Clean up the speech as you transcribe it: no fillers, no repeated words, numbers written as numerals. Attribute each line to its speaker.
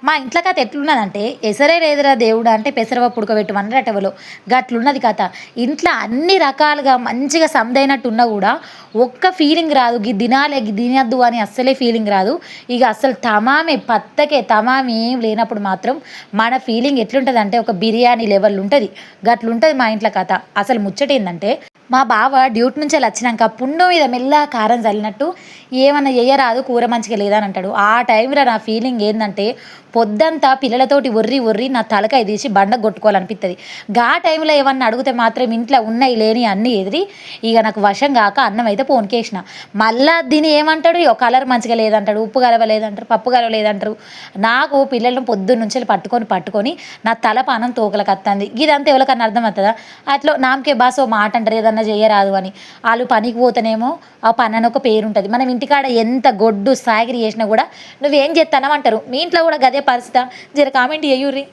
Speaker 1: మా ఇంట్లో కథ ఎట్లున్నదంటే, "ఎసరే లేదురా దేవుడా" అంటే పెసరపప్పు ఉడకబెట్టమన్నారు ఎవలో. గట్లున్నది కథ. ఇంట్లో అన్ని రకాలుగా మంచిగా సందైనట్టున్నా గూడా, ఒక్క ఫీలింగ్ రాదు. గిది తినాలే, గిది తినొద్దు అని అస్సలే ఫీలింగ్ రాదు. ఇగ అస్సలు తమామే పత్తకే తమామే ఏం లేనప్పుడు మాత్రం మన ఫీలింగ్ ఎట్లుంటదంటే, ఒక బిర్యానీ లెవెల్ ఉంటది. గట్లుంటది మా ఇంట్లో కథ. అసలు ముచ్చటేందంటే, మా బావ డ్యూటీ నుంచెళ్ళొచ్చినంక పుండు మీద మెల్లగా కారం జల్లినట్టు, "ఏమన్నా చెయ్యరాదు కూర మంచిగా లేదా" అని అంటాడు. ఆ టైంలో నా ఫీలింగ్ ఏందంటే, పొద్దంతా పిల్లలతోటి ఒర్రి ఒర్రి నా తలకాయ తీసి బండకు కొట్టుకోవాలనిపిత్తది. గా టైంలో ఏమన్నా అడిగితే మాత్రం ఇంట్లో ఉన్నయి లేనియి అన్నీ ఎదిరి ఇగ నాకు వశం గాక అన్నమయితే పోనికేసిన. మళ్ళా దీన్ని ఏమంటాడు, కలర్ మంచిగా లేదంటాడు, ఉప్పు కలవలేదంటారు, పప్పు కలవలేదంటారు. నాకు పిల్లలను పొద్దున్నుంచెల్లి పట్టుకొని పట్టుకొని నా తల పానం తోకలకత్తంది. గిదంతా ఎవలికన్నా అర్థమయితదా? అట్లా నామకే బాస్ ఓ మాట అంటారు ఏదన్నా చెయ్యరాదు అని. ఆళ్ళు పనికి పోతేనేమో ఆ పనని ఒక పేరుంటది. మనం ఇంటికాడ ఎంత గొడ్డు సాకిరీ చేసినా గూడా, "నువ్వేం చేత్తన్నావు" అంటారు. మీ ఇంట్లో గూడా గదే పరిస్థితా? జర కామెంట్ చేయుర్రి.